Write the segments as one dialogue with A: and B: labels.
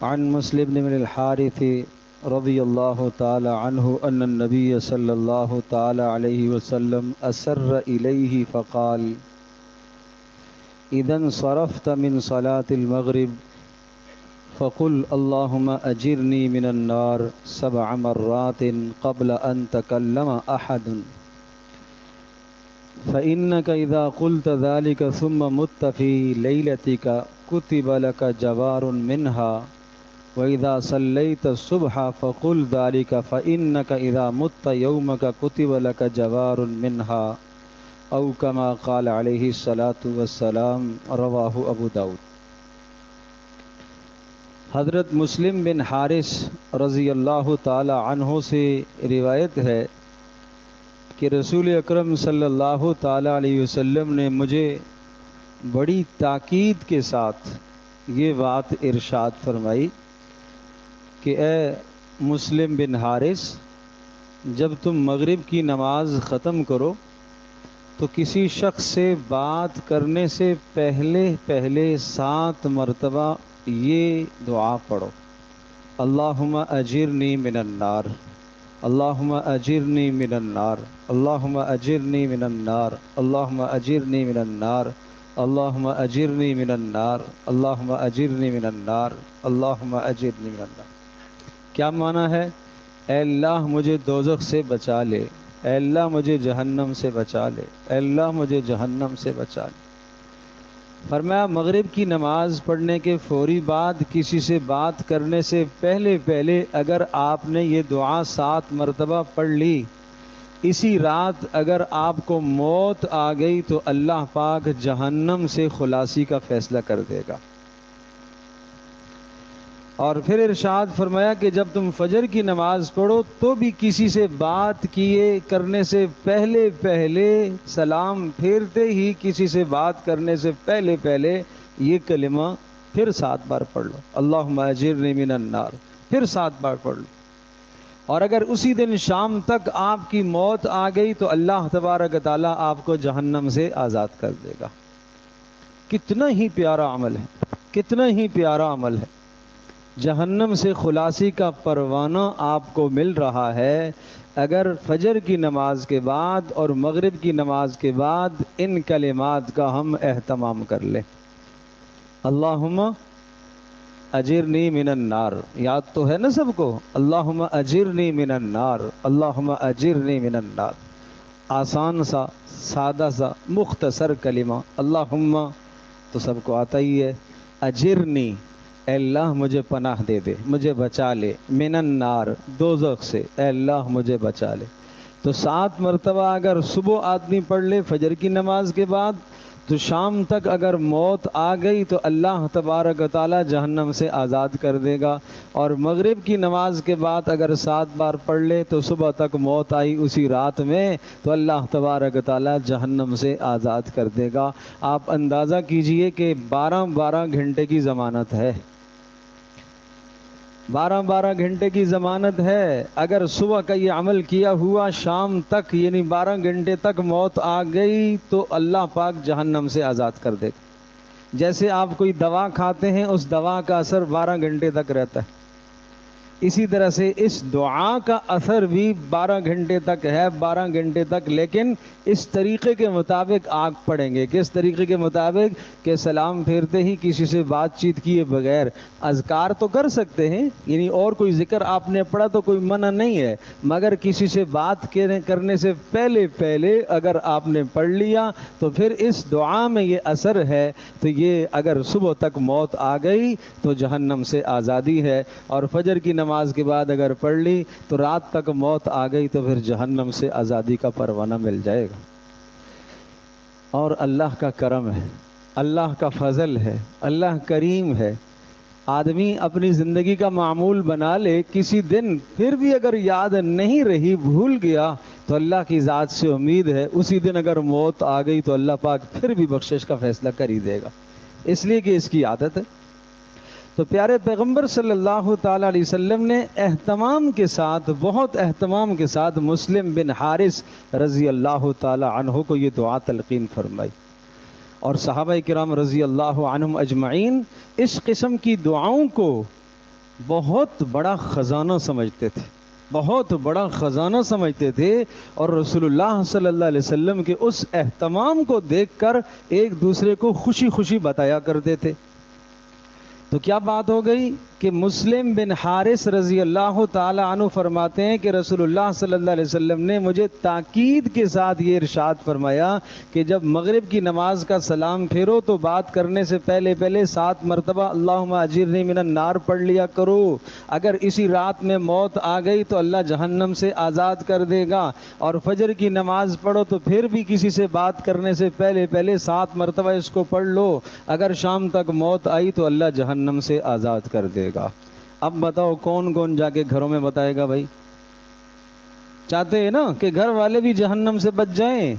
A: عن مسلم بن الحارث رضی اللہ تعالی عنہ ان النبی صلی اللہ تعالی علیہ وسلم اسر الیہ فقال اذا انصرفت من صلاة المغرب فقل اللهم اجرني من النار 7 مرات قبل ان تكلم احد فإنك إذا قلت ذلك ثم مت في ليلتك كتب لك جوار منها وإذا صليت الصبح فقل ذلك فإنك إذا مت يومك كتب لك جوار منها أو كما قال عليه الصلاة والسلام رواه ابو داود۔ حضرت مسلم بن حارث رضی اللہ تعالی عنہ سے روایت ہے کہ رسول اکرم صلی اللہ تعالی علیہ وسلم نے مجھے بڑی تاکید کے ساتھ یہ بات ارشاد فرمائی کہ اے مسلم بن حارث، جب تم مغرب کی نماز ختم کرو تو کسی شخص سے بات کرنے سے پہلے 7 مرتبہ یہ دعا پڑھو، اللہم اجرنی من النار، اللہم اجرنی من النار، اللہم اجرنی من النار، اللہم اجرنی من النار، اللہم اجرنی من النار، اللہم اجرنی من النار، اللہم اجرنی من النار۔ کیا معنی ہے؟ اے اللہ مجھے دوزخ سے بچا لے، اے اللہ مجھے جہنم سے بچا لے، اے اللہ مجھے جہنم سے بچا لے۔ فرمایا مغرب کی نماز پڑھنے کے فوری بعد کسی سے بات کرنے سے پہلے اگر آپ نے یہ دعا 7 مرتبہ پڑھ لی، اسی رات اگر آپ کو موت آ گئی تو اللہ پاک جہنم سے خلاصی کا فیصلہ کر دے گا۔ اور پھر ارشاد فرمایا کہ جب تم فجر کی نماز پڑھو تو بھی کسی سے بات کرنے سے پہلے سلام پھیرتے ہی کسی سے بات کرنے سے پہلے یہ کلمہ پھر 7 بار پڑھ لو، اللہم اجرنی من النار، پھر 7 بار پڑھ لو۔ اور اگر اسی دن شام تک آپ کی موت آ گئی تو اللہ تبارک و تعالیٰ آپ کو جہنم سے آزاد کر دے گا۔ کتنا ہی پیارا عمل ہے، کتنا ہی پیارا عمل ہے۔ جہنم سے خلاصی کا پروانہ آپ کو مل رہا ہے اگر فجر کی نماز کے بعد اور مغرب کی نماز کے بعد ان کلمات کا ہم اہتمام کر لیں۔ اللہم اجرنی من النار، یاد تو ہے نا سب کو؟ اللہم اجرنی من النار، اللہم اجرنی من النار۔ آسان سا، سادہ سا، مختصر کلمہ اللہم تو سب کو آتا ہی ہے۔ اجرنی، اے اللہ مجھے پناہ دے دے، مجھے بچا لے، من النار، دوزخ سے، اے اللہ مجھے بچا لے۔ تو 7 مرتبہ اگر صبح آدمی پڑھ لے فجر کی نماز کے بعد تو شام تک اگر موت آ گئی تو اللہ تبارک و تعالی جہنم سے آزاد کر دے گا۔ اور مغرب کی نماز کے بعد اگر 7 بار پڑھ لے تو صبح تک موت آئی اسی رات میں تو اللہ تبارک و تعالی جہنم سے آزاد کر دے گا۔ آپ اندازہ کیجئے کہ 12 گھنٹے کی ضمانت ہے، 12 گھنٹے کی ضمانت ہے۔ اگر صبح کا یہ عمل کیا ہوا شام تک یعنی 12 گھنٹے تک موت آ گئی تو اللہ پاک جہنم سے آزاد کر دے گا۔ جیسے آپ کوئی دوا کھاتے ہیں، اس دوا کا اثر 12 گھنٹے تک رہتا ہے، اسی طرح سے اس دعا کا اثر بھی 12 گھنٹے تک ہے، 12 گھنٹے تک، لیکن اس طریقے کے مطابق آگ پڑیں گے۔ کس طریقے کے مطابق؟ کہ سلام پھیرتے ہی کسی سے بات چیت کیے بغیر اذکار تو کر سکتے ہیں، یعنی اور کوئی ذکر آپ نے پڑھا تو کوئی منع نہیں ہے، مگر کسی سے بات کرنے سے پہلے اگر آپ نے پڑھ لیا تو پھر اس دعا میں یہ اثر ہے۔ تو یہ اگر صبح تک موت آ گئی تو جہنم سے آزادی ہے، اور فجر کی نماز کے بعد اگر پڑھ لی تو رات تک موت آ گئی تو پھر جہنم سے آزادی کا پروانہ مل جائے گا۔ اور اللہ کا کرم ہے، اللہ کا فضل ہے، اللہ کریم ہے۔ آدمی اپنی زندگی کا معمول بنا لے، کسی دن پھر بھی اگر یاد نہیں رہی، بھول گیا تو اللہ کی ذات سے امید ہے اسی دن اگر موت آ گئی تو اللہ پاک پھر بھی بخشش کا فیصلہ کر ہی دے گا، اس لیے کہ اس کی عادت ہے۔ تو پیارے پیغمبر صلی اللہ تعالی علیہ وسلم نے اہتمام کے ساتھ، بہت اہتمام کے ساتھ مسلم بن حارث رضی اللہ تعالی عنہ کو یہ دعا تلقین فرمائی، اور صحابہ کرام رضی اللہ عنہم اجمعین اس قسم کی دعاؤں کو بہت بڑا خزانہ سمجھتے تھے، بہت بڑا خزانہ سمجھتے تھے، اور رسول اللہ صلی اللہ علیہ وسلم کے اس اہتمام کو دیکھ کر ایک دوسرے کو خوشی خوشی بتایا کرتے تھے۔ تو کیا بات ہو گئی کہ مسلم بن حارث رضی اللہ تعالی عنہ فرماتے ہیں کہ رسول اللہ صلی اللہ علیہ وسلم نے مجھے تاکید کے ساتھ یہ ارشاد فرمایا کہ جب مغرب کی نماز کا سلام پھیرو تو بات کرنے سے پہلے 7 مرتبہ اللہم اجرنی من النار پڑھ لیا کرو۔ اگر اسی رات میں موت آ گئی تو اللہ جہنم سے آزاد کر دے گا، اور فجر کی نماز پڑھو تو پھر بھی کسی سے بات کرنے سے پہلے 7 مرتبہ اس کو پڑھ لو، اگر شام تک موت آئی تو اللہ جہنم سے آزاد کر دے گا۔ اب بتاؤ کون کون جا کے گھروں میں بتائے گا بھائی؟ چاہتے ہیں نا کہ گھر والے بھی جہنم سے بچ جائیں،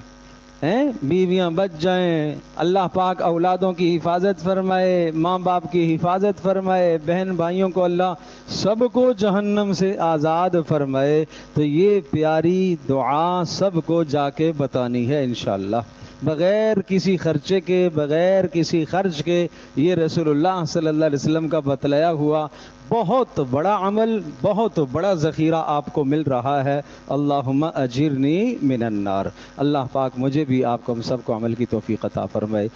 A: بیویاں بچ جائیں، اللہ پاک اولادوں کی حفاظت فرمائے، ماں باپ کی حفاظت فرمائے، بہن بھائیوں کو اللہ سب کو جہنم سے آزاد فرمائے۔ تو یہ پیاری دعا سب کو جا کے بتانی ہے انشاءاللہ، بغیر کسی خرچے کے، بغیر کسی خرچ کے۔ یہ رسول اللہ صلی اللہ علیہ وسلم کا بتلایا ہوا بہت بڑا عمل، بہت بڑا ذخیرہ آپ کو مل رہا ہے۔ اللہم اجرنی من النار۔ اللہ پاک مجھے بھی، آپ کو، ہم سب کو عمل کی توفیق عطا فرمائے۔